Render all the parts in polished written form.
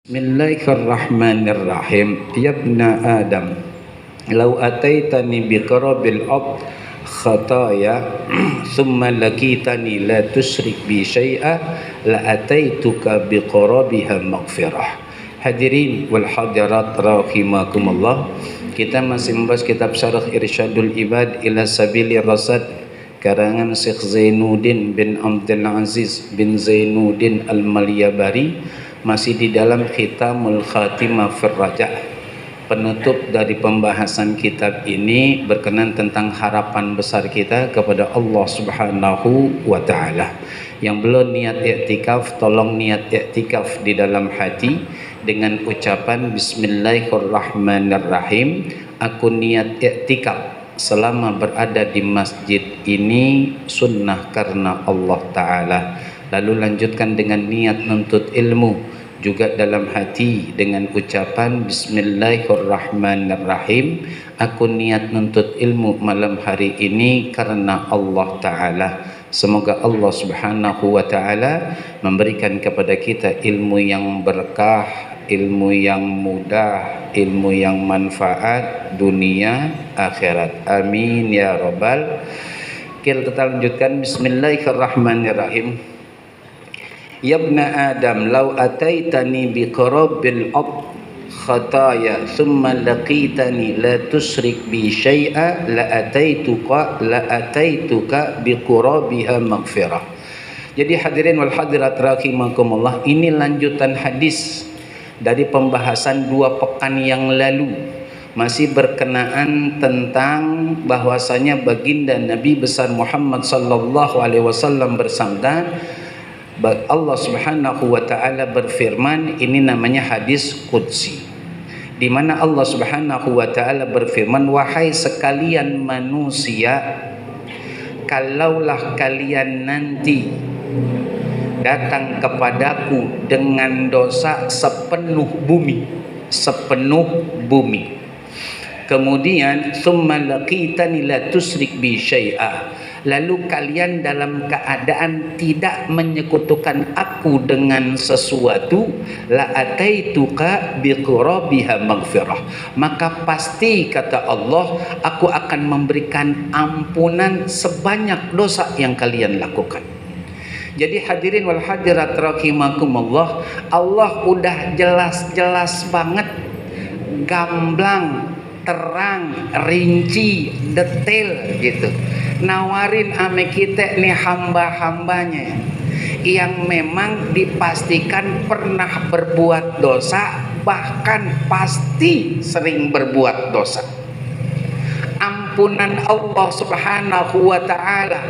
Bismillahirrahmanirrahim. Ya ibna Adam, law ataitani biqarabil ard khataya thumma lakitani la tusyrik bi syai'a la ataituka biqarabiha maghfirah. Hadirin wal hadirat rahimakumullah. Kita masih membahas kitab Syarah Irsyadul Ibad ila Sabilir Rasyad karangan Syekh Zainuddin bin Abdul Aziz bin Zainuddin Al-Malyabari, masih di dalam Khitamul Khatimah fir Raja'. Penutup dari pembahasan kitab ini berkenan tentang harapan besar kita kepada Allah Subhanahu wa taala. Yang belum niat i'tikaf, tolong niat i'tikaf di dalam hati dengan ucapan Bismillahirrahmanirrahim. Aku niat i'tikaf selama berada di masjid ini sunnah karena Allah taala. Lalu lanjutkan dengan niat nuntut ilmu juga dalam hati dengan ucapan Bismillahirrahmanirrahim. Aku niat nuntut ilmu malam hari ini karena Allah Ta'ala. Semoga Allah Subhanahu wa Ta'ala memberikan kepada kita ilmu yang berkah, ilmu yang mudah, ilmu yang manfaat dunia akhirat. Amin ya rabbal. Kita lanjutkan. Bismillahirrahmanirrahim. Ya ibna Adam, law ataitani biqarabil ard khataya thumma laqitani la tusyrik bi syai'a la ataituka biqarabiha maghfirah. Jadi hadirin wal hadirat rahimakumullah, ini lanjutan hadis dari pembahasan 2 pekan yang lalu, masih berkenaan tentang bahwasanya baginda Nabi besar Muhammad sallallahu alaihi wasallam bersabda, Allah Subhanahu wa taala berfirman, ini namanya hadis qudsi, di mana Allah Subhanahu wa taala berfirman, wahai sekalian manusia, kalaulah kalian nanti datang kepadaku dengan dosa sepenuh bumi, kemudian tsumma laqitani la tusyrik bi syai'a, lalu kalian dalam keadaan tidak menyekutukan aku dengan sesuatu, la ataituka biqarabiha maghfirah, maka pasti kata Allah, aku akan memberikan ampunan sebanyak dosa yang kalian lakukan. Jadi hadirin wal hadirat rahimakumullah, Allah udah jelas-jelas banget, gamblang, terang, rinci, detail gitu, nawarin ame kita nih hamba-hambanya yang memang dipastikan pernah berbuat dosa, bahkan pasti sering berbuat dosa. Ampunan Allah Subhanahu wa ta'ala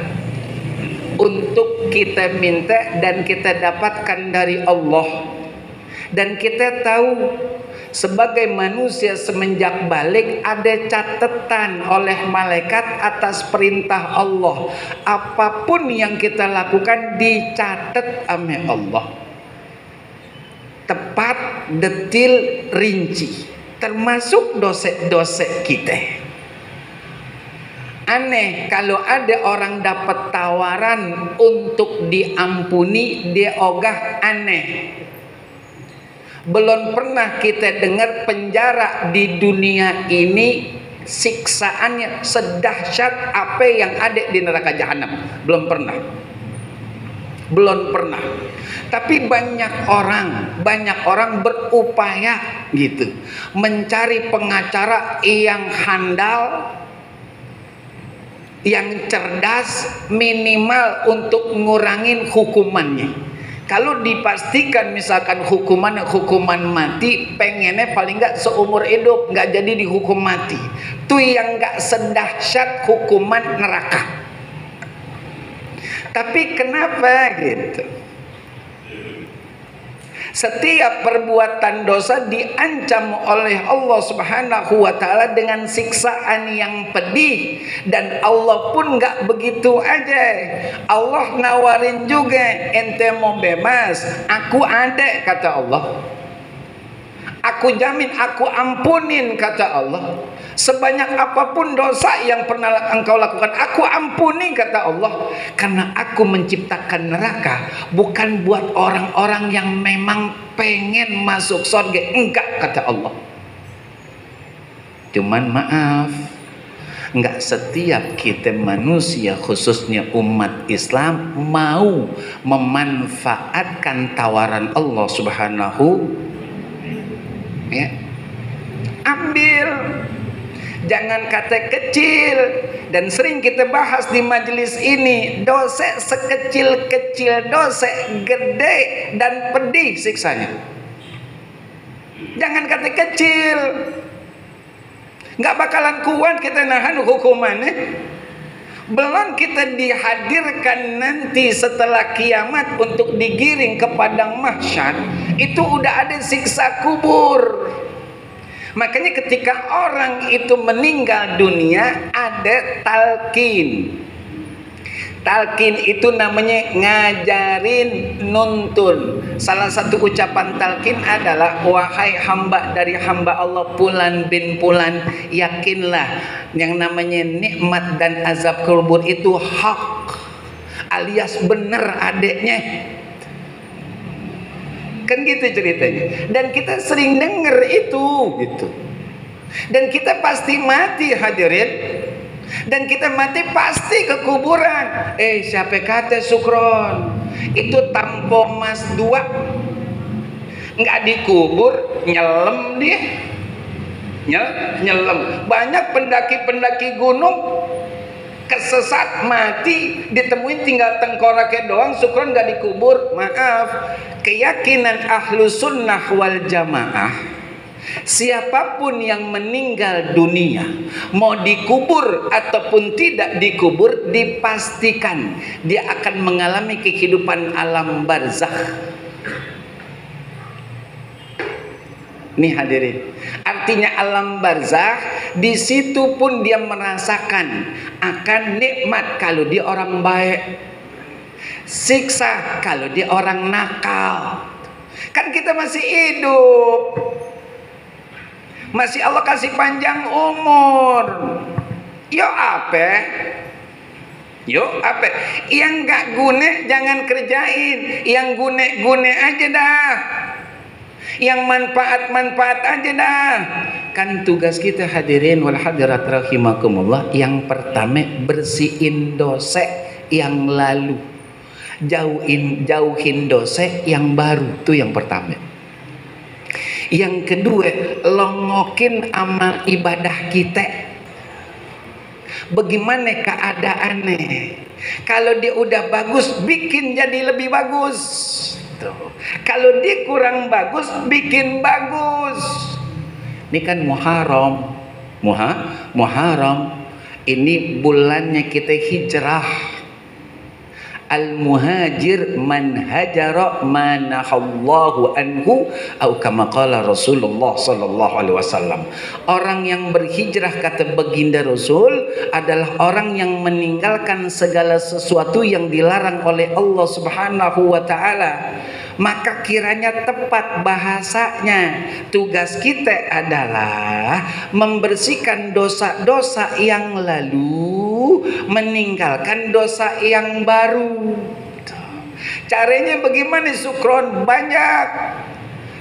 untuk kita minta dan kita dapatkan dari Allah. Dan kita tahu sebagai manusia semenjak balik ada catatan oleh malaikat atas perintah Allah. Apapun yang kita lakukan dicatat ame Allah, tepat, detil, rinci, termasuk dosa-dosa kita. Aneh kalau ada orang dapat tawaran untuk diampuni, dia ogah, aneh. Belum pernah kita dengar penjara di dunia ini siksaannya sedahsyat apa yang ada di neraka jahanam. Belum pernah. Tapi banyak orang berupaya gitu, mencari pengacara yang handal, yang cerdas, minimal untuk ngurangin hukumannya. Kalau dipastikan misalkan hukuman mati, pengennya paling nggak seumur hidup, nggak jadi dihukum mati. Itu yang nggak sedahsyat hukuman neraka. Tapi kenapa gitu? Setiap perbuatan dosa diancam oleh Allah Subhanahu wa ta'ala dengan siksaan yang pedih. Dan Allah pun gak begitu aja. Allah nawarin juga, ente mau bebas, aku ada kata Allah. Aku jamin, aku ampunin kata Allah. Sebanyak apapun dosa yang pernah engkau lakukan, aku ampuni, kata Allah. Karena aku menciptakan neraka bukan buat orang-orang yang memang pengen masuk surga. Enggak, kata Allah. Cuman maaf, enggak setiap kita manusia, khususnya umat Islam, mau memanfaatkan tawaran Allah Subhanahu, ya. Ambil. Jangan kata kecil. Dan sering kita bahas di majelis ini, dosa sekecil-kecil dosa gede dan pedih siksanya. Jangan kata kecil. Nggak bakalan kuat kita nahan hukumannya. Belum kita dihadirkan nanti setelah kiamat untuk digiring ke padang mahsyar, itu udah ada siksa kubur. Makanya ketika orang itu meninggal dunia, ada talqin. Talqin itu namanya ngajarin, nuntun. Salah satu ucapan talqin adalah, wahai hamba dari hamba Allah Fulan bin Fulan, yakinlah yang namanya nikmat dan azab kubur itu hak, alias benar adeknya. Kan gitu ceritanya. Dan kita sering denger itu gitu. Dan kita pasti mati, hadirin. Dan kita mati pasti ke kuburan. Siapa kata Sukron itu tampo mas dua nggak dikubur, nyelam dia. Nyelam. Banyak pendaki-pendaki gunung kesesat, mati, ditemuin tinggal tengkoraknya doang, Sukron nggak dikubur. Maaf, keyakinan ahlu sunnah wal jamaah, siapapun yang meninggal dunia, mau dikubur ataupun tidak dikubur, dipastikan dia akan mengalami kehidupan alam barzakh. Nih hadirin, artinya alam barzakh, di situ pun dia merasakan akan nikmat kalau dia orang baik, siksa kalau dia orang nakal. Kan kita masih hidup, masih Allah kasih panjang umur. Yuk apa? Yang gak guna jangan kerjain, yang guna aja dah. Yang manfaat aja dah. Kan tugas kita hadirin wal hadirat rahimakumullah, yang pertama bersihin dosa yang lalu, jauhin dosa yang baru, itu yang pertama. Yang kedua, longokin amal ibadah kita. Bagaimana keadaannya? Kalau dia udah bagus, bikin jadi lebih bagus. Tuh. Kalau dia kurang bagus, bikin bagus. Ini kan Muharram. Muharram ini bulannya kita hijrah. Al-muhajir man hajara manahallahu anhu atau kama qala Rasulullah sallallahu alaihi wasallam. Orang yang berhijrah, kata baginda Rasul, adalah orang yang meninggalkan segala sesuatu yang dilarang oleh Allah Subhanahu wa taala. Maka kiranya tepat bahasanya, tugas kita adalah membersihkan dosa-dosa yang lalu, meninggalkan dosa yang baru. Caranya bagaimana Sukron? Banyak.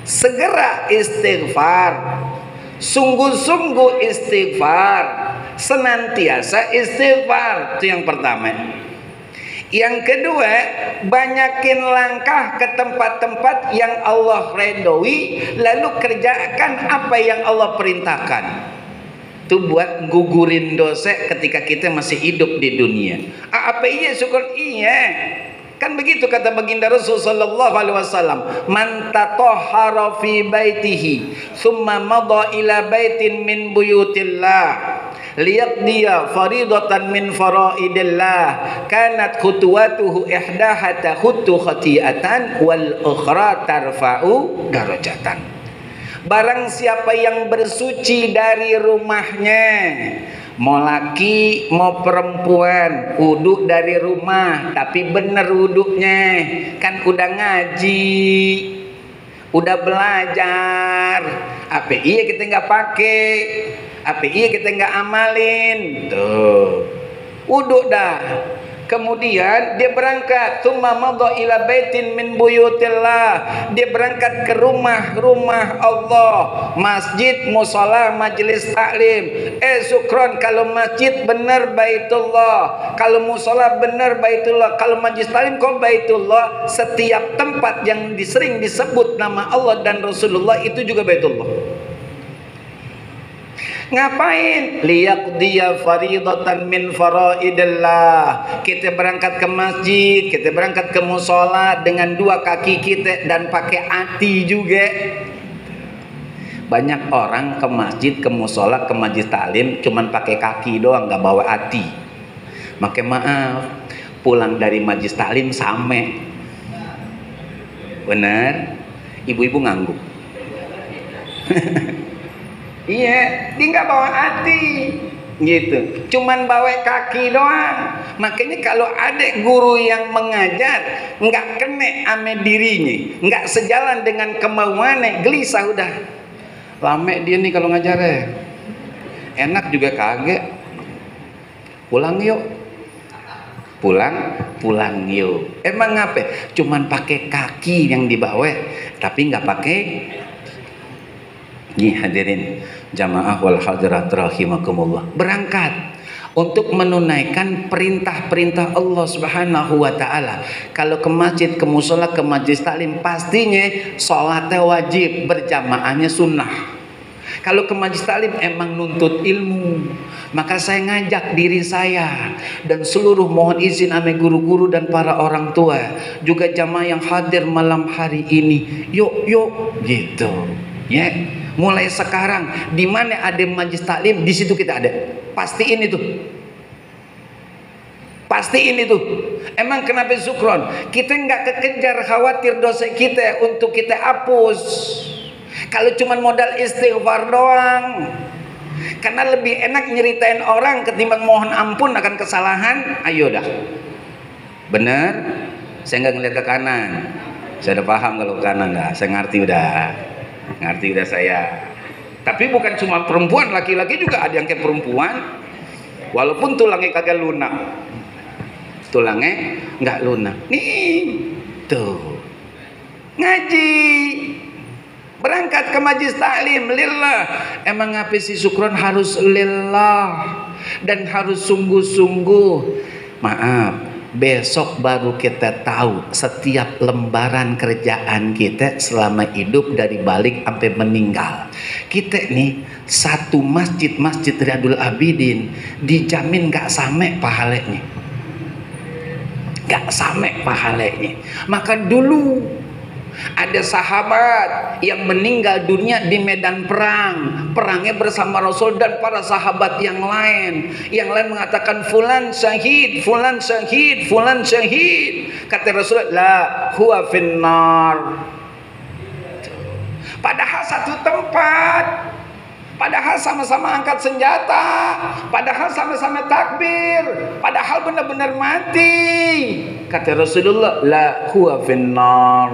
Segera istighfar, sungguh-sungguh istighfar, senantiasa istighfar. Itu yang pertama. Yang kedua, banyakin langkah ke tempat-tempat yang Allah redoi, lalu kerjakan apa yang Allah perintahkan. Itu buat gugurin dosa ketika kita masih hidup di dunia. Apa iya Syukur? Iya. Kan begitu kata baginda Rasul sallallahu alaihi wasallam, man tatahhara fi baitihi thumma madha ila baitin min buyutillah liyaqdiya faridatan min faraidillah kanat khutuwatuhu ihdaha takhutu khati'atan wal ukhra tarfa'u darajatan. Barang siapa yang bersuci dari rumahnya, mau laki mau perempuan, wudhu dari rumah tapi bener wudhunya, kan udah ngaji, udah belajar, apa iya kita nggak pakai, apa iya kita nggak amalin, tuh, wudhu dah. Kemudian dia berangkat, tsumma madha ila baitin min buyutillah. Dia berangkat ke rumah-rumah Allah, masjid, musala, majelis taklim. Sukron, kalau masjid benar Baitullah, kalau musala benar Baitullah, kalau majelis taklim kok Baitullah. Setiap tempat yang sering disebut nama Allah dan Rasulullah itu juga Baitullah. Ngapain? Liyaqdiya faridatan min faraidillah. Kita berangkat ke masjid, kita berangkat ke mushola dengan dua kaki kita dan pakai hati juga. Banyak orang ke masjid, ke mushola, ke majelis taklim cuman pakai kaki doang, nggak bawa hati. Maka maaf, pulang dari majelis taklim same. Bener? Ibu-ibu ngangguk. Iya, dia nggak bawa hati, gitu. Cuman bawa kaki doang. Makanya kalau ada guru yang mengajar nggak kena ame dirinya, nggak sejalan dengan kemauannya, gelisah udah. Lame dia nih kalau ngajar ya. Enak juga kaget. Pulang yuk. Pulang yuk. Emang ngapa? Cuman pakai kaki yang dibawa, tapi nggak pakai. Nih hadirin jamaah wal hadirat rahimakumullah, berangkat untuk menunaikan perintah-perintah Allah Subhanahu wa taala. Kalau ke masjid, ke mushola, ke majelis taklim pastinya sholatnya wajib, berjamaahnya sunnah. Kalau ke majelis taklim emang nuntut ilmu, maka saya ngajak diri saya dan seluruh mohon izin ame guru-guru dan para orang tua, juga jamaah yang hadir malam hari ini, yuk gitu ya. Mulai sekarang di mana ada majelis taklim, di situ kita ada. Pastiin itu. Emang kenapa sukron? Kita nggak kekejar khawatir dosa kita untuk kita hapus. Kalau cuma modal istighfar doang. Karena lebih enak nyeritain orang ketimbang mohon ampun akan kesalahan. Ayo dah. Bener? Saya nggak ngeliat ke kanan. Saya udah paham kalau ke kanan dah. Saya ngerti udah saya. Tapi bukan cuma perempuan, laki-laki juga ada yang kayak perempuan, walaupun tulangnya kagak lunak, tulangnya nggak lunak. Nih tuh ngaji, berangkat ke majelis taklim lillah. Emang ngapa sih sukron harus lillah dan harus sungguh-sungguh? Maaf, besok baru kita tahu setiap lembaran kerjaan kita selama hidup dari balik sampai meninggal. Kita nih satu masjid Riyadul Abidin dijamin gak sampai pahalanya. Maka dulu ada sahabat yang meninggal dunia di medan perang, perangnya bersama Rasul dan para sahabat yang lain. Yang lain mengatakan fulan syahid. Kata Rasul, la huwa finnar. Padahal satu tempat, padahal sama-sama angkat senjata, padahal sama-sama takbir, padahal benar-benar mati. Kata Rasulullah, la huwa finnar.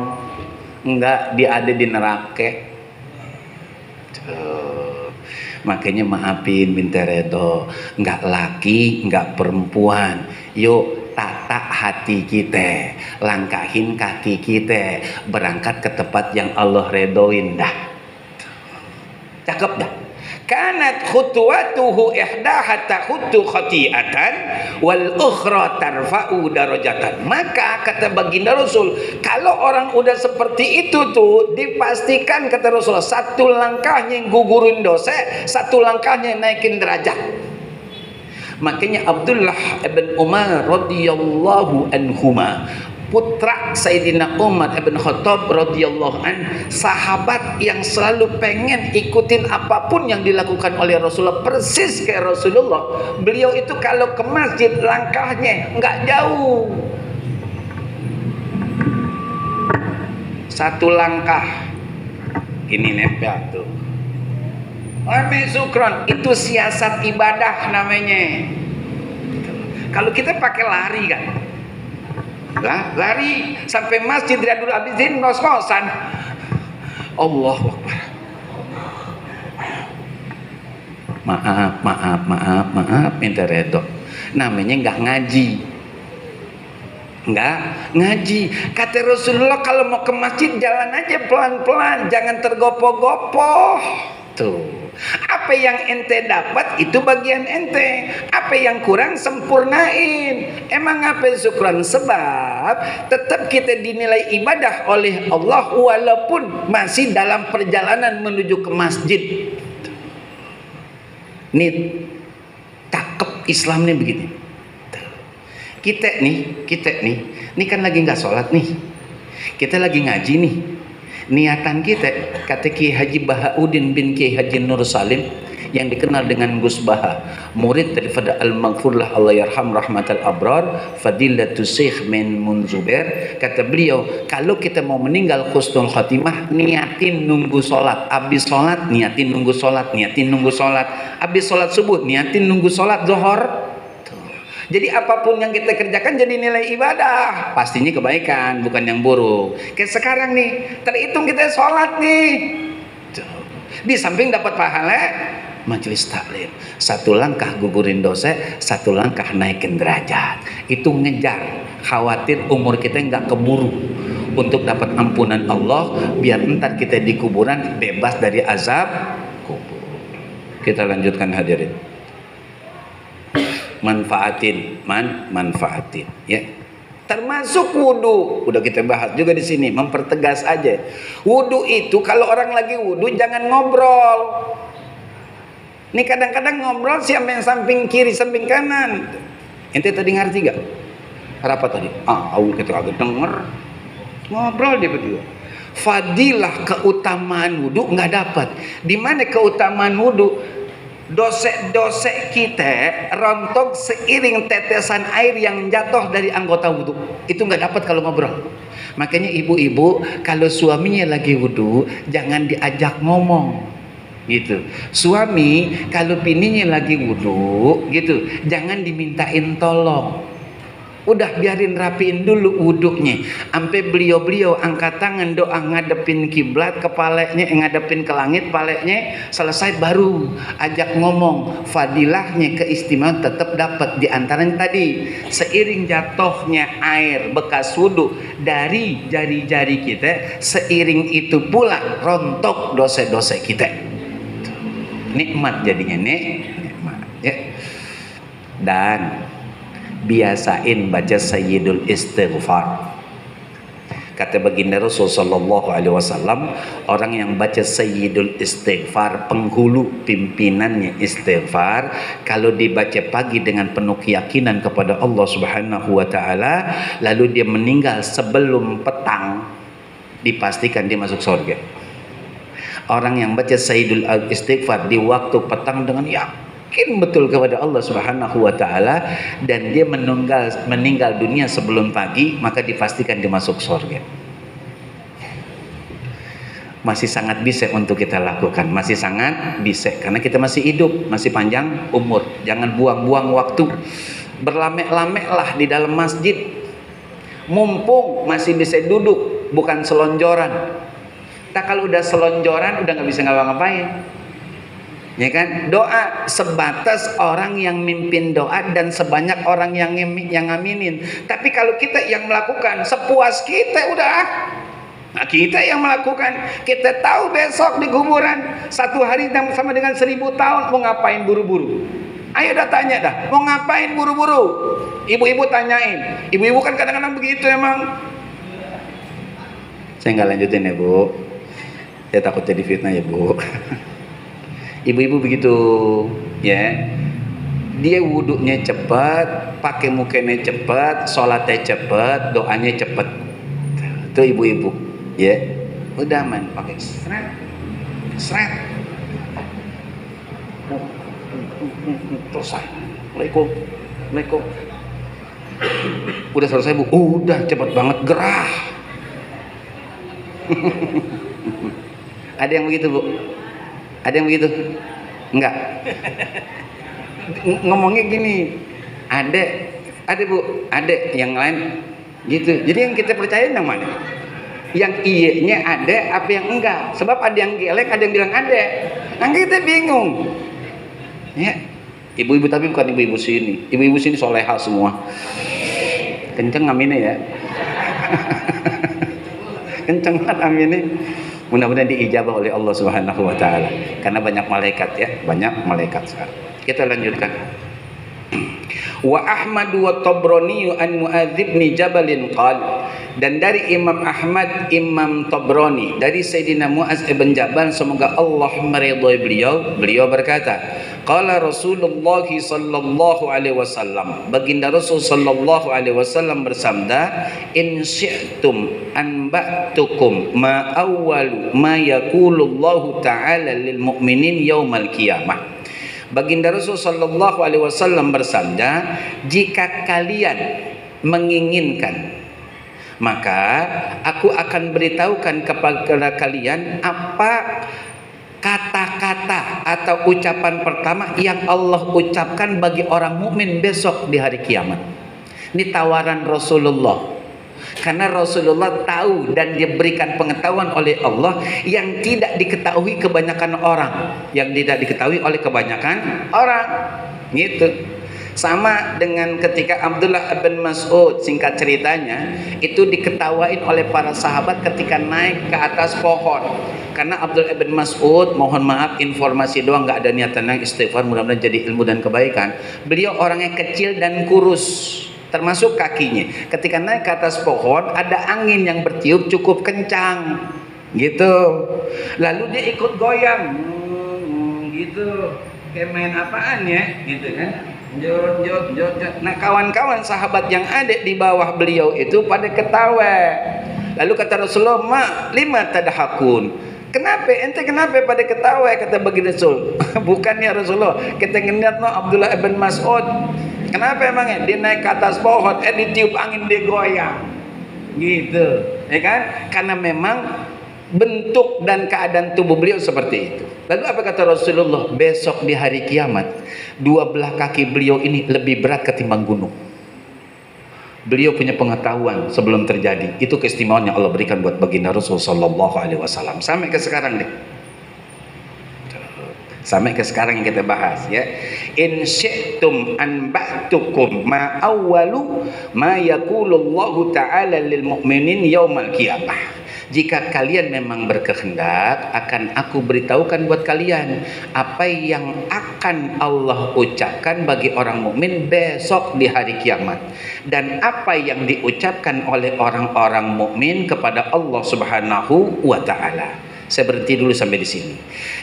Enggak, dia ada di neraka. Makanya maafin minta redo, enggak laki, enggak perempuan. Yuk tata hati kita, langkahin kaki kita, berangkat ke tempat yang Allah redoin dah. Cakep dah. Kanat khutuwatuhu ihdaha takhuttu khati'atan wal ukhra tarfa'u darajatan. Maka kata baginda Rasul, kalau orang udah seperti itu tuh dipastikan kata Rasul, satu langkahnya gugurin dosa, satu langkahnya naikin derajat. Makanya Abdullah ibn Umar radhiyallahu anhuma, putra Sayyidina Umar ibn Khattab radhiyallahu an, sahabat yang selalu pengen ikutin apapun yang dilakukan oleh Rasulullah, persis kayak Rasulullah. Beliau itu kalau ke masjid langkahnya nggak jauh, satu langkah ini nempel tuh. Ame sukron, itu siasat ibadah namanya. Kalau kita pakai lari kan, lari sampai masjid Riyadul Abidin ngos-ngosan, Allahu Akbar. Maaf, minta redo. Namanya nggak ngaji. Nggak ngaji. Kata Rasulullah, kalau mau ke masjid jalan aja pelan-pelan, jangan tergopoh-gopoh. Tuh. Apa yang ente dapat itu bagian ente. Apa yang kurang sempurnain. Emang apa syukran? Sebab tetap kita dinilai ibadah oleh Allah walaupun masih dalam perjalanan menuju ke masjid. Ini cakep Islam nih begini. Kita nih, ini kan lagi nggak sholat nih. Kita lagi ngaji nih. Niatan kita, kata Ki Haji Bahauddin bin Ki Haji Nur Salim yang dikenal dengan Gus Baha, murid daripada Al-Maghfurlah Allah Yarham Rahmatal Abrar, Fadilatul Syekh min Munzubair. Kata beliau, kalau kita mau meninggal husnul khatimah, niatin nunggu sholat. Habis sholat, niatin nunggu sholat. Niatin nunggu sholat. Habis sholat subuh, niatin nunggu sholat zuhur. Jadi apapun yang kita kerjakan jadi nilai ibadah, pastinya kebaikan, bukan yang buruk. Kayak sekarang nih, terhitung kita sholat nih, di samping dapat pahala majelis taklim, satu langkah gugurin dosa, satu langkah naikin derajat. Itu ngejar, khawatir umur kita nggak keburu untuk dapat ampunan Allah, biar ntar kita di kuburan bebas dari azab kubur. Kita lanjutkan hadirin. Manfaatin ya, termasuk wudu. Udah kita bahas juga di sini, mempertegas aja. Wudu itu kalau orang lagi wudu jangan ngobrol. Ini kadang-kadang ngobrol siapa yang samping kiri samping kanan. Ente tadi ngerti gak? Apa tadi? Kita kagak denger. Ngobrol dia berdua. Fadilah keutamaan wudu nggak dapat. Di mana keutamaan wudu? Dosa-dosa kita rontok seiring tetesan air yang jatuh dari anggota wudhu. Itu nggak dapat kalau ngobrol. Makanya ibu-ibu kalau suaminya lagi wudhu jangan diajak ngomong gitu. Suami kalau bininya lagi wudhu gitu jangan dimintain tolong. Udah biarin rapiin dulu wudhunya. Sampai beliau-beliau angkat tangan doa ngadepin kiblat, kepalanya ngadepin ke langit, palanya selesai baru ajak ngomong. Fadilahnya keistimewaan tetap dapat di antaranya tadi. Seiring jatuhnya air bekas wudhu dari jari-jari kita, seiring itu pula rontok dosa-dosa kita. Nikmat jadinya nikmat ya. Dan biasain baca Sayyidul Istighfar. Kata baginda Rasul sallallahu alaihi wasallam, orang yang baca Sayyidul Istighfar, penghulu pimpinannya istighfar, kalau dibaca pagi dengan penuh keyakinan kepada Allah Subhanahu wa taala, lalu dia meninggal sebelum petang, dipastikan dia masuk surga. Orang yang baca Sayyidul Istighfar di waktu petang dengan yakin betul kepada Allah Subhanahu wa taala dan dia meninggal dunia sebelum pagi, maka dipastikan dia masuk surga. Masih sangat bisa untuk kita lakukan, masih sangat bisa karena kita masih hidup, masih panjang umur. Jangan buang-buang waktu. Berlame-lamelah di dalam masjid. Mumpung masih bisa duduk, bukan selonjoran. Tak kalau udah selonjoran udah nggak bisa ngapa-ngapain. Ya kan, doa sebatas orang yang mimpin doa dan sebanyak orang yang ngaminin. Tapi kalau kita yang melakukan sepuas kita udah, nah kita yang melakukan, kita tahu besok di kuburan 1 hari sama dengan 1000 tahun. Mau ngapain buru-buru? Ayo dah tanya dah, mau ngapain buru-buru? Ibu-ibu tanyain. Ibu-ibu kan kadang-kadang begitu emang. Saya nggak lanjutin ya Bu, saya takut jadi fitnah ya Bu. Ibu-ibu begitu ya, dia wudhunya cepat, pakai mukanya cepat, sholatnya cepat, doanya cepat. Itu ibu-ibu ya, udah man pakai seret selesai. Assalamualaikum. Udah selesai Bu, udah cepat banget, gerah. Ada yang begitu Bu? Ada yang begitu? Enggak. Ngomongnya gini, ada Bu, ada yang lain gitu. Jadi yang kita percaya yang mana? yang iya-nya ada apa yang enggak. Sebab ada yang gelek, ada yang bilang ada. Nah kita bingung. Ya, ibu-ibu tapi bukan ibu-ibu sini. Ibu-ibu sini soleha semua. Kenceng aminnya ya. Kenceng banget aminnya. Mudah-mudahan diijabah oleh Allah Subhanahu wa taala. Karena banyak malaikat ya, banyak malaikat sekarang. Kita lanjutkan. Wa Ahmad wa Tabrani an Muadz bin Jabal qala, dan dari Imam Ahmad, Imam Tabrani dari Sayyidina Muadz bin Jabal, semoga Allah meridhai beliau berkata, qala Rasulullah sallallahu alaihi wasallam, baginda Rasul sallallahu alaihi wasallam bersabda, in syi'tum anba'tukum ma awwalu ma yaqulullahu ta'ala lil mu'minin yaumal qiyamah. Baginda Rasul sallallahu alaihi wasallam bersabda, jika kalian menginginkan, maka aku akan beritahukan kepada kalian apa kata-kata atau ucapan pertama yang Allah ucapkan bagi orang mukmin besok di hari kiamat. Ini tawaran Rasulullah. Karena Rasulullah tahu dan diberikan pengetahuan oleh Allah yang tidak diketahui kebanyakan orang, gitu. Sama dengan ketika Abdullah bin Mas'ud, singkat ceritanya, itu diketawain oleh para sahabat ketika naik ke atas pohon. Karena Abdullah bin Mas'ud, mohon maaf informasi doang, nggak ada niatan yang istighfar, mudah-mudahan jadi ilmu dan kebaikan. Beliau orangnya kecil dan kurus, termasuk kakinya. Ketika naik ke atas pohon, ada angin yang bertiup cukup kencang, gitu. Lalu dia ikut goyang, gitu. Kayak main apaan ya, gitu kan? Jod. Nah kawan-kawan sahabat yang ada di bawah beliau itu pada ketawa. Lalu kata Rasulullah, ma lima tadhakun, kenapa pada ketawa? Kata baginda Rasul, bukan ya Rasulullah, kita ngeliat no Abdullah bin Mas'ud. Kenapa emangnya? Dia naik ke atas pohon, ditiup angin, dia goyang, gitu, ya kan? Karena memang bentuk dan keadaan tubuh beliau seperti itu. Lalu apa kata Rasulullah? Besok di hari kiamat, dua belah kaki beliau ini lebih berat ketimbang gunung. Beliau punya pengetahuan sebelum terjadi. Itu keistimewaan yang Allah berikan buat baginda Rasul sallallahu alaihi wasallam. Sampai ke sekarang deh. Sampai ke sekarang yang kita bahas ya. In syi'tum anba'tukum ma awwalu ma yaqulullahu ta'ala lil mu'minin yaumal qiyamah. Jika kalian memang berkehendak, akan aku beritahukan buat kalian apa yang akan Allah ucapkan bagi orang mukmin besok di hari kiamat, dan apa yang diucapkan oleh orang-orang mukmin kepada Allah Subhanahu wa taala. Saya berhenti dulu sampai di sini.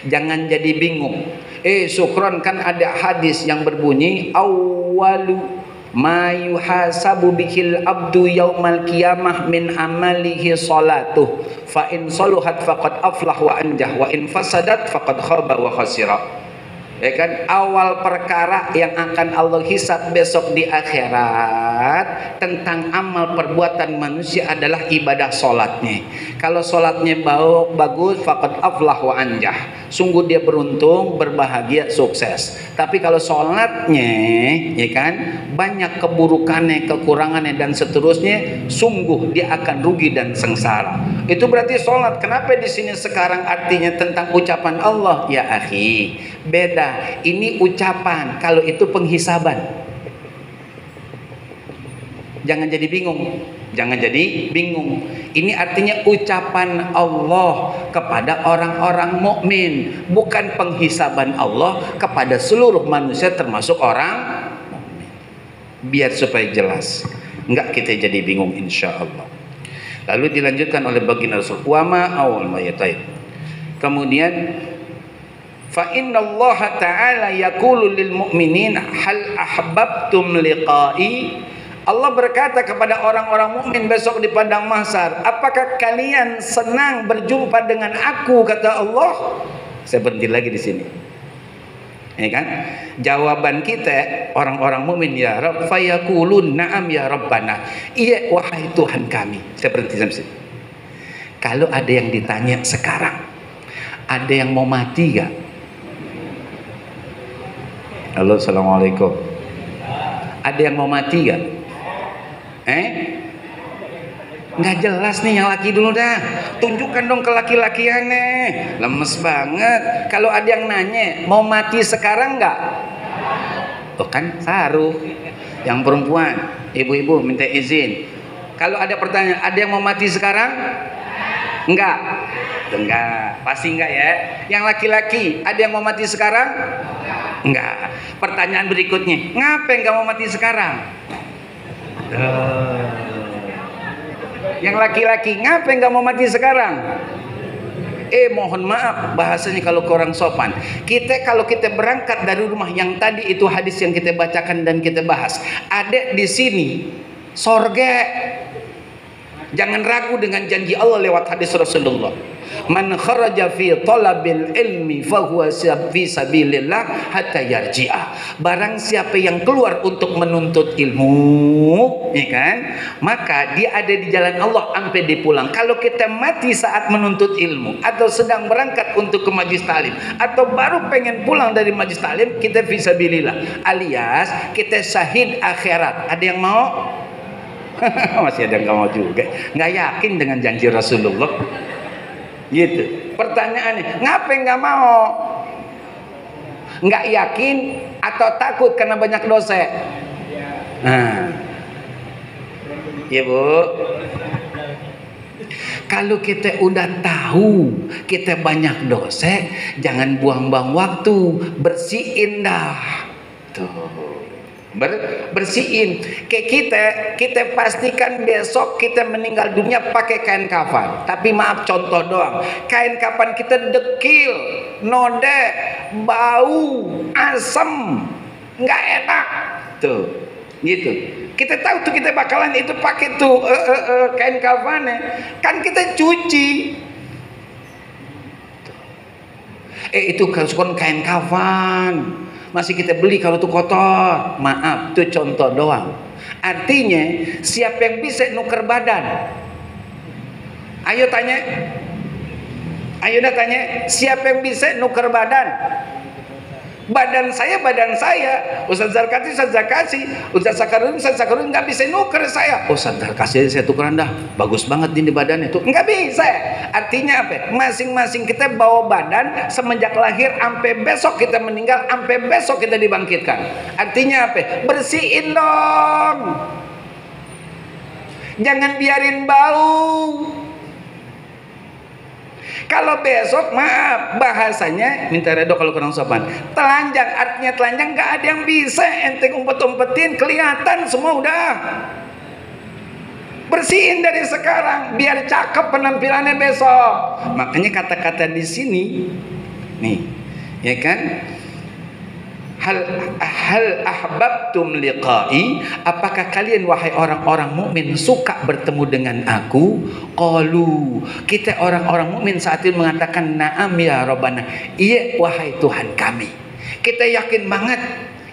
Jangan jadi bingung. Syukron, kan ada hadis yang berbunyi awwalu ma yuhasabu bihil abdu yaumal qiyamah min amalihi salatuh fa in saluhat faqad aflah wa anjah wa in fasadat faqad khaba wa khasira. Ya kan, awal perkara yang akan Allah hisab besok di akhirat tentang amal perbuatan manusia adalah ibadah solatnya. Kalau solatnya bagus, faqad aflah wa anjah, sungguh dia beruntung, berbahagia, sukses. Tapi kalau solatnya, ya kan, banyak keburukannya, kekurangannya dan seterusnya, sungguh dia akan rugi dan sengsara. Itu berarti solat. Kenapa di sini sekarang artinya tentang ucapan Allah? Ya akhi, beda. Ini ucapan, kalau itu penghisaban. Jangan jadi bingung. Ini artinya ucapan Allah kepada orang-orang mukmin, bukan penghisaban Allah kepada seluruh manusia termasuk orang mukmin. Biar supaya jelas, enggak kita jadi bingung insyaallah. Lalu dilanjutkan oleh baginda Rasul, wa ma awal mayataib. Kemudian fa innallaha ta'ala yaqulu lil mu'minin hal ahbabtum liqa'i. Allah berkata kepada orang-orang mukmin besok di padang mahsyar, apakah kalian senang berjumpa dengan aku, kata Allah. Saya berhenti lagi di sini. Ya kan? Jawaban kita orang-orang mukmin, ya Rabb, fayaqulun na'am ya Rabbana. Iya wahai Tuhan kami. Saya berhenti sampai sini. Kalau ada yang ditanya sekarang, ada yang mau mati gak? Halo, assalamualaikum. Ada yang mau mati gak? Nggak jelas nih, yang laki dulu dah. Tunjukkan dong ke laki-lakiannya. Lemes banget. Kalau ada yang nanya, mau mati sekarang nggak? Tuh kan saru. Yang perempuan, ibu-ibu minta izin. Kalau ada pertanyaan, ada yang mau mati sekarang? Enggak. Enggak, pasti enggak ya. Yang laki-laki, ada yang mau mati sekarang? Enggak. Pertanyaan berikutnya, ngapain nggak mau mati sekarang? Yang laki-laki, ngapain nggak mau mati sekarang? Mohon maaf bahasanya kalau kurang sopan. Kalau kita berangkat dari rumah, yang tadi itu hadis yang kita bacakan dan kita bahas, ada di sini sorga. Jangan ragu dengan janji Allah lewat hadis Rasulullah. Man kharaja fi talabil ilmi fahuwa fi sabilillah hatta yarji'ah. Barang siapa yang keluar untuk menuntut ilmu, ya kan? Maka dia ada di jalan Allah sampai dia pulang. Kalau kita mati saat menuntut ilmu, atau sedang berangkat untuk ke majlis talim, atau baru pengen pulang dari majlis talim, kita fi sabilillah, alias kita syahid akhirat. Ada yang mau? Masih ada yang nggak mau juga, nggak yakin dengan janji Rasulullah gitu. Pertanyaannya, ngapain nggak mau? Nggak yakin atau takut karena banyak dosa? Nah, ya Bu, kalau kita udah tahu kita banyak dosa, jangan buang-buang waktu, bersihin dah tuh. Bersihin. Kayak kita pastikan besok kita meninggal dunia pakai kain kafan. Tapi maaf, contoh doang, kain kafan kita dekil, noda, bau, asem, nggak enak tuh gitu. Kita tahu tuh kita bakalan itu pakai tuh kain kafannya, kan kita cuci. Itu kan kain kafan masih kita beli kalau tuh kotor. Maaf, itu contoh doang. Artinya siapa yang bisa nuker badan? Ayo tanya. Ayo dah tanya, siapa yang bisa nuker badan? Badan saya. Ustaz Zarkasi, Ustaz Sakarudin nggak bisa nuker saya. Ustaz Zarkasi saya tukeran dah, bagus banget ini badannya tuh. Nggak bisa. Artinya apa? Masing-masing kita bawa badan semenjak lahir sampai besok kita meninggal, sampai besok kita dibangkitkan. Artinya apa? Bersihin dong. Jangan biarin bau. Kalau besok, maaf bahasanya, minta redo kalau kurang sopan, telanjang. Artinya telanjang nggak ada yang bisa ente umpet-umpetin, kelihatan semua udah. Bersihin dari sekarang biar cakep penampilannya besok. Makanya kata-kata di sini nih, ya kan? Hal ahbabtum liqai, apakah kalian wahai orang-orang mukmin suka bertemu dengan aku? Qalu, kita orang-orang mukmin saat itu mengatakan na'am ya Rabbana, iya wahai Tuhan kami. Kita yakin banget,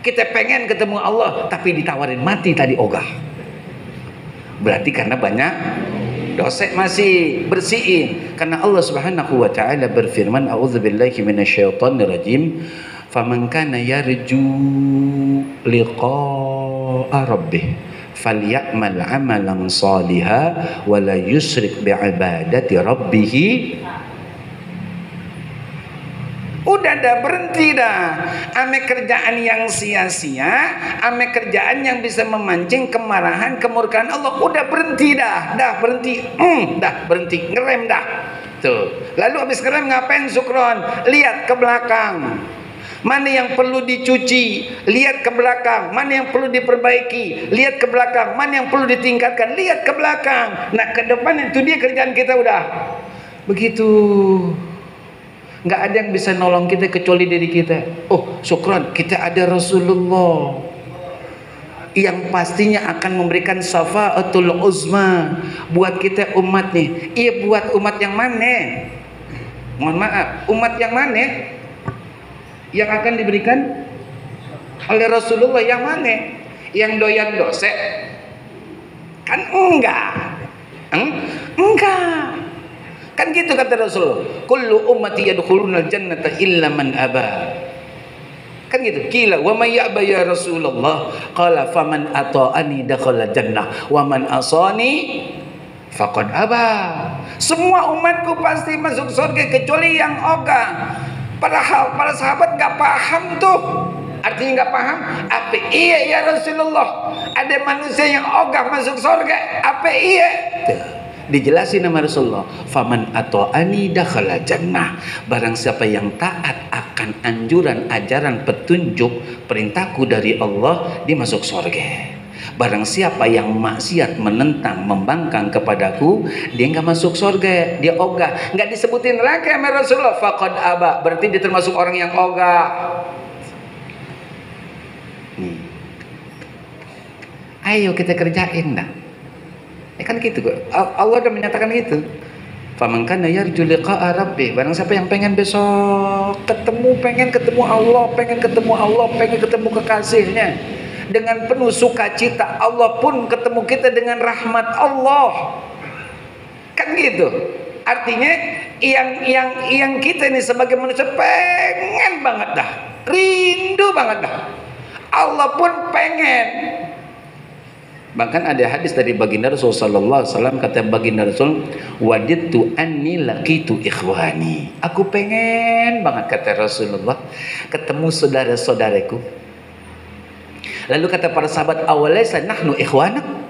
kita pengen ketemu Allah, tapi ditawarin mati tadi ogah. Berarti karena banyak dosa masih. Bersihin. Karena Allah Subhanahu wa taala berfirman, a'udzubillahi minasyaitonir rajim. Faman kana yarju liqa'a rabbih falyamal 'amalan shalihan wa la yusyrik bi'ibadati rabbih. Udah dah, berhenti dah ame kerjaan yang sia-sia, ame kerjaan yang bisa memancing kemarahan, kemurkaan Allah. Udah berhenti dah berhenti. Dah berhenti, ngerem dah tuh. Lalu habis ngerem ngapain? Syukron, lihat ke belakang. Mana yang perlu dicuci, lihat ke belakang. Mana yang perlu diperbaiki, lihat ke belakang. Mana yang perlu ditingkatkan, lihat ke belakang. Nah ke depan itu dia kerjaan kita udah begitu. Nggak ada yang bisa nolong kita kecuali diri kita. Oh syukran, kita ada Rasulullah yang pastinya akan memberikan syafaatul uzma buat kita umatnya. Iya, buat umat yang mana? Mohon maaf, umat yang mana yang akan diberikan oleh Rasulullah? Yang mana? Yang doyan dosa? Kan enggak. Enggak. Kan gitu kata Rasulullah, kullu ummati yadkhulunal jannata illa man aba. Kan gitu. Qila wa may ya'ba ya Rasulullah? Qala faman ata'ani dakhala jannah wa man asani faqad aba. Semua umatku pasti masuk surga kecuali yang ogah. Padahal para sahabat gak paham tuh. Artinya gak paham. Apa iya ya Rasulullah? Ada manusia yang ogah masuk surga. Apa iya? Tuh. Dijelasin sama Rasulullah, faman ato'ani dakhala jannah. Barang siapa yang taat akan anjuran, ajaran, petunjuk, perintahku dari Allah, dia masuk surga. Barang siapa yang maksiat, menentang, membangkang kepadaku, dia nggak masuk surga, dia ogah. Nggak disebutin neraka sama Rasulullah, faqad aba. Berarti dia termasuk orang yang ogah. Ayo kita kerjain dah. Ya kan gitu kok. Allah udah menyatakan gitu. Faman kana yarju liqa'a rabbih. Barang siapa yang pengen besok pengen ketemu Allah, pengen ketemu kekasihnya dengan penuh sukacita, Allah pun ketemu kita dengan rahmat Allah. Kan gitu. Artinya yang kita ini sebagai manusia pengen banget dah, rindu banget dah. Allah pun pengen. Bahkan ada hadis dari baginda Rasul sallallahu alaihi wasallam, kata baginda Rasul, wadidtu anni laqitu ikhwani. Aku pengen banget, kata Rasulullah, ketemu saudara-saudaraku. Lalu kata para sahabat, awalaysa nahnu ikhwanak?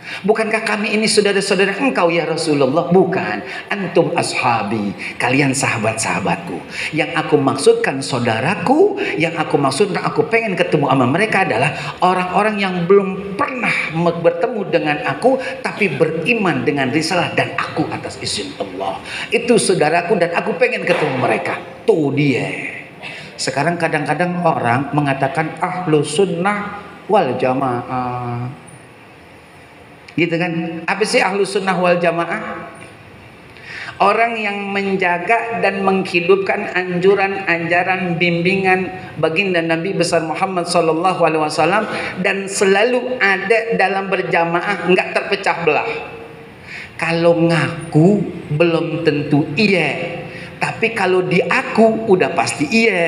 Bukankah kami ini saudara-saudara engkau ya Rasulullah? Bukan, antum ashabi, kalian sahabat-sahabatku. Yang aku maksudkan saudaraku, yang aku maksudkan aku pengen ketemu sama mereka adalah orang-orang yang belum pernah bertemu dengan aku, tapi beriman dengan risalah dan aku atas izin Allah. Itu saudaraku dan aku pengen ketemu mereka. Tuh dia. Sekarang kadang-kadang orang mengatakan ahlu sunnah wal jamaah. Gitu kan? Apa sih ahlu sunnah wal jamaah? Orang yang menjaga dan menghidupkan anjuran, ajaran, bimbingan baginda Nabi besar Muhammad sallallahu alaihi wasallam dan selalu ada dalam berjamaah, enggak terpecah belah. Kalau ngaku belum tentu iya, tapi kalau diaku udah pasti iya.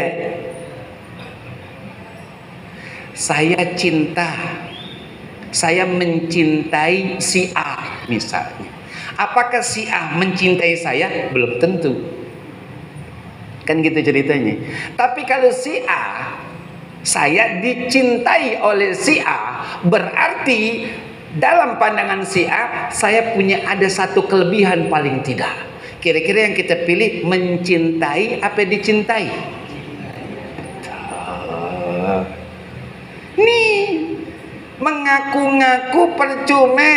Saya mencintai si A misalnya. Apakah si A mencintai saya? Belum tentu. Kan gitu ceritanya. Tapi kalau si A, saya dicintai oleh si A, berarti dalam pandangan si A, saya punya ada satu kelebihan paling tidak. Kira-kira yang kita pilih mencintai apa dicintai? Nih, mengaku-ngaku percuma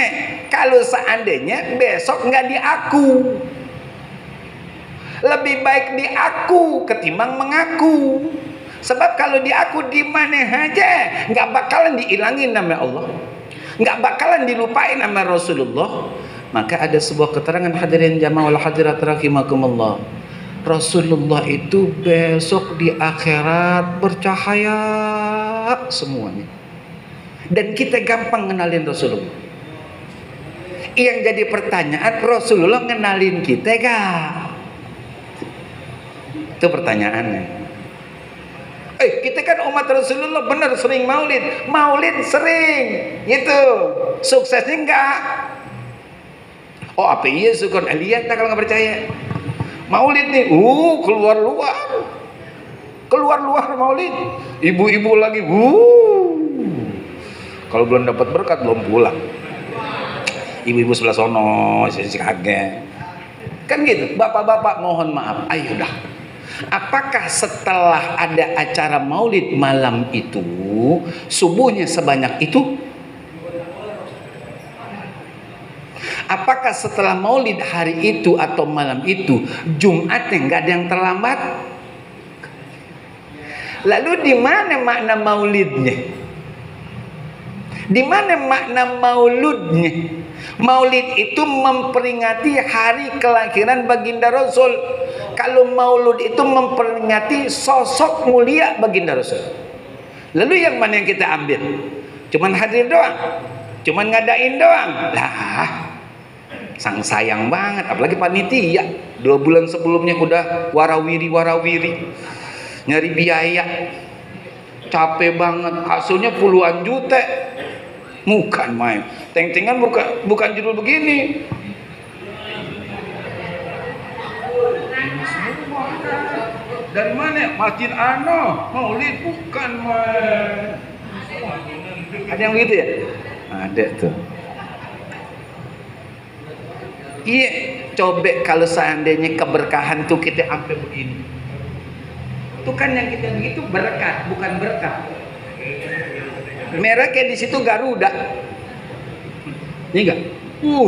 kalau seandainya besok nggak diaku. Lebih baik diaku ketimbang mengaku. Sebab kalau diaku di mana aja nggak bakalan dihilangin nama Allah, nggak bakalan dilupain nama Rasulullah. Maka ada sebuah keterangan, hadirin jamaah wal hadirat rahimakumullah, Rasulullah itu besok di akhirat bercahaya semuanya. Dan kita gampang ngenalin Rasulullah. Yang jadi pertanyaan, Rasulullah ngenalin kita gak? Itu pertanyaannya. Kita kan umat Rasulullah benar sering maulid. Maulid sering gitu. Suksesnya enggak. Oh apa iya syukur. Lihat tak kalau nggak percaya. Maulid nih, keluar luar maulid. Ibu-ibu lagi, kalau belum dapat berkat belum pulang. Ibu-ibu sebelah sono, sisi kaget. Kan gitu, bapak-bapak mohon maaf, ayo dah. Apakah setelah ada acara maulid malam itu, subuhnya sebanyak itu? Apakah setelah maulid hari itu atau malam itu, Jumatnya nggak ada yang terlambat? Lalu di mana makna maulidnya? Di mana makna mauludnya? Maulid itu memperingati hari kelahiran baginda Rasul. Kalau maulud itu memperingati sosok mulia baginda Rasul. Lalu yang mana yang kita ambil? Cuman hadir doang? Cuman ngadain doang? Lah, sang sayang banget. Apalagi panitia 2 bulan sebelumnya udah warawiri nyari biaya, capek banget, hasilnya puluhan juta. Bukan main. Teng-tengan bukan judul begini. Dari mana? Masjid Ano, Maulid bukan man. Ada yang begitu ya? Ada tuh. Iya, coba kalau seandainya keberkahan tuh kita sampai begini. Itu kan yang kita begitu berkat, bukan berkah. Merah kayak di situ Garuda. Ini enggak?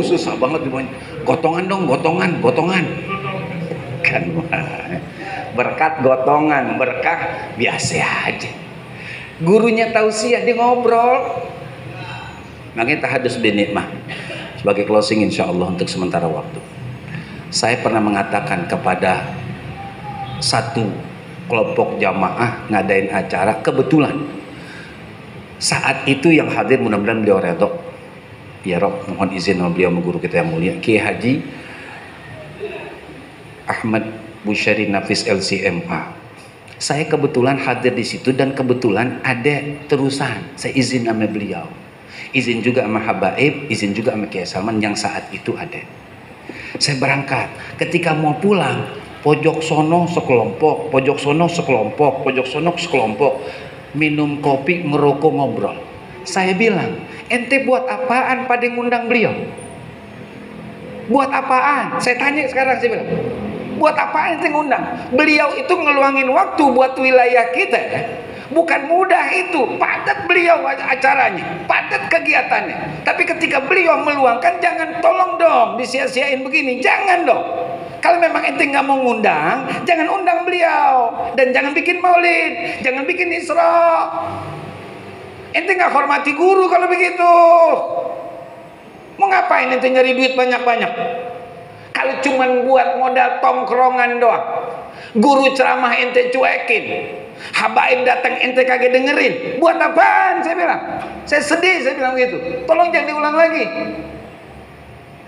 Susah banget dimana. Gotongan dong, gotongan. Kan berkat gotongan, berkah biasa aja. Gurunya tausiah dia ngobrol. Makanya tahadus binikmah. Sebagai closing insyaallah untuk sementara waktu. Saya pernah mengatakan kepada satu kelompok jamaah ngadain acara, kebetulan saat itu yang hadir mudah-mudahan beliau redho. Ya Rob, mohon izin beliau guru kita yang mulia Kiai Haji Ahmad Busyari Nafis LCMA. Saya kebetulan hadir di situ dan kebetulan ada terusan. Saya izin sama beliau, izin juga sama Habaib, izin juga sama Kiai Salman yang saat itu ada. Saya berangkat. Ketika mau pulang, pojok sono sekelompok, pojok sono sekelompok, pojok sono sekelompok, minum kopi, ngerokok, ngobrol. Saya bilang, ente buat apaan pada ngundang beliau? Buat apaan? Saya tanya sekarang, saya bilang, buat apaan ente ngundang? Beliau itu ngeluangin waktu buat wilayah kita ya. Bukan mudah itu, padat beliau acaranya, padat kegiatannya. Tapi ketika beliau meluangkan, jangan tolong dong disia-siain begini, jangan dong. Kalau memang ente nggak mau ngundang, jangan undang beliau dan jangan bikin maulid, jangan bikin isra. Ente nggak hormati guru kalau begitu. Mau ngapain ente nyari duit banyak-banyak? Kalau cuman buat modal tongkrongan doang, guru ceramah ente cuekin, habaib datang ente kagak dengerin, buat apaan? Saya bilang, saya sedih, saya bilang gitu. Tolong jangan diulang lagi.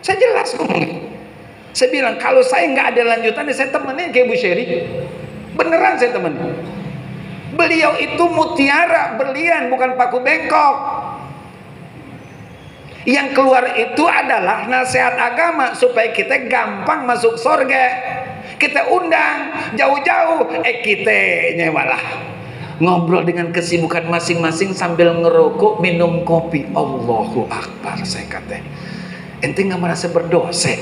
Saya jelas ngomong. Saya bilang kalau saya nggak ada lanjutannya, saya temenin kayak Bu Syeri. Beneran saya temenin. Beliau itu mutiara, berlian, bukan paku bengkok. Yang keluar itu adalah nasihat agama supaya kita gampang masuk surga. Kita undang jauh-jauh, kita malah ngobrol dengan kesibukan masing-masing sambil ngerokok, minum kopi. Allahu Akbar, saya kata. Ente nggak merasa berdosa,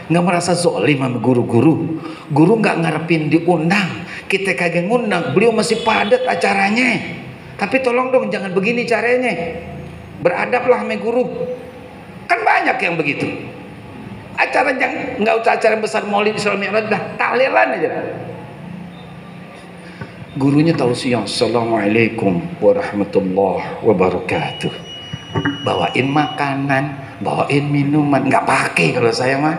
nggak merasa zolim sama guru-guru. Guru nggak ngarepin diundang, kita kagak ngundang, beliau masih padat acaranya. Tapi tolong dong jangan begini caranya. Beradablah sama guru. Kan banyak yang begitu. Acara yang nggak usah acara besar Maulid Isra Mi'raj, dah tahlilan aja. Gurunya tausiah, assalamualaikum warahmatullahi wabarakatuh. Bawain makanan, bawain minuman, nggak pakai kalau saya mah.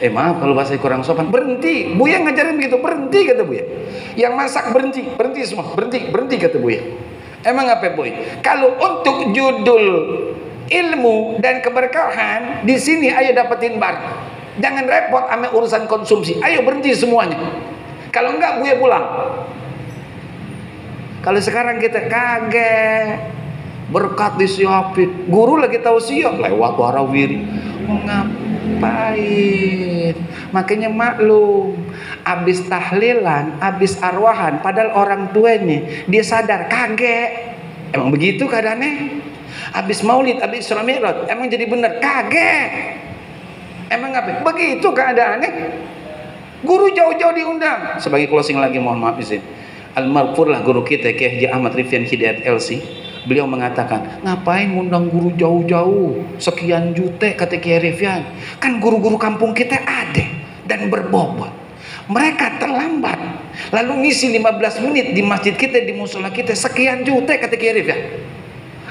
Maaf kalau bahasa kurang sopan, berhenti. Buya ngajarin begitu, berhenti kata Buya. Yang masak berhenti, berhenti semua, berhenti kata Buya. Emang apa Boy? Kalau untuk judul ilmu dan keberkahan di sini, ayo dapetin bar. Jangan repot sama urusan konsumsi. Ayo berhenti semuanya. Kalau enggak Buya pulang. Kalau sekarang kita kagak, berkat disiapin, guru lagi tausiah lewat warawiri, ngapain? Makanya maklum, abis tahlilan, abis arwahan, padahal orang tuanya dia sadar kagak. Emang begitu keadaannya. Abis maulid, abis Isra Mi'raj, emang jadi bener kagak. Emang apa? Begitu keadaannya. Guru jauh-jauh diundang. Sebagai closing lagi, mohon maaf izin. Almarhum lah guru kita Kiai Haji Ahmad Rifyan Hidayat LC. Beliau mengatakan, ngapain ngundang guru jauh-jauh, sekian juta kata Kiai Rifyan. Kan guru-guru kampung kita ada dan berbobot. Mereka terlambat, lalu ngisi 15 menit di masjid kita, di musola kita, sekian juta kata Kiai Rifyan.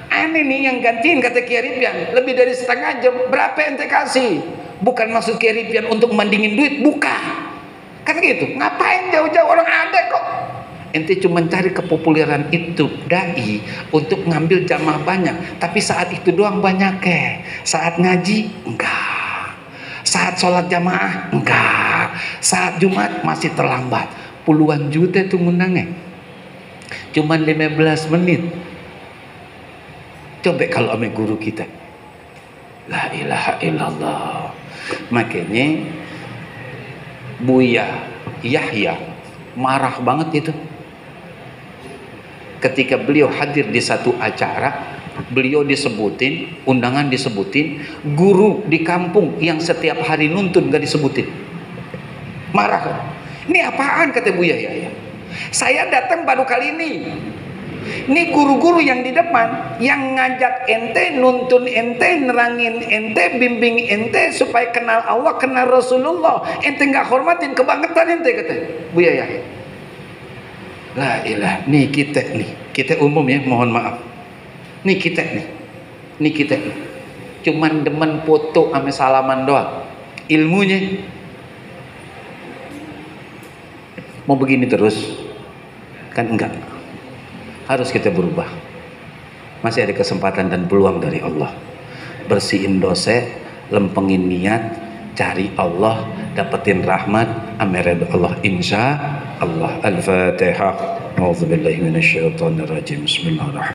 Aneh nih yang gantiin kata Kiai Rifyan, lebih dari setengah jam, berapa ente kasih? Bukan maksud Kiai Rifyan untuk mandingin duit, bukan. Kan gitu, ngapain jauh-jauh, orang ada kok. Ente cuma cari kepopuleran itu dai untuk ngambil jamaah banyak, tapi saat itu doang banyak saat ngaji enggak, saat sholat jamaah enggak, saat Jumat masih terlambat. Puluhan juta tuh ngundangnya, cuma 15 menit. Coba kalau sama guru kita, la ilaha illallah. Makanya Buya Yahya marah banget itu ketika beliau hadir di satu acara. Beliau disebutin, undangan disebutin, guru di kampung yang setiap hari nuntun gak disebutin. Marah kan? Ini apaan kata Bu Yahya? Saya datang baru kali ini. Ini guru-guru yang di depan yang ngajak ente, nuntun ente, nerangin ente, bimbing ente supaya kenal Allah, kenal Rasulullah. Ente nggak hormatin, kebangetan ente kata Bu Yahya. La ilah, nih kita umum ya, mohon maaf. Nih kita nih. Cuman demen foto ame salaman doang. Ilmunya mau begini terus kan enggak. Harus kita berubah. Masih ada kesempatan dan peluang dari Allah. Bersihin dosa, lempengin niat, cari Allah, dapetin rahmat, amired Allah insya Allah. Al-Fatihah. A'udzubillahi minasyaitonir rajim. Bismillahirrahmanirrahim.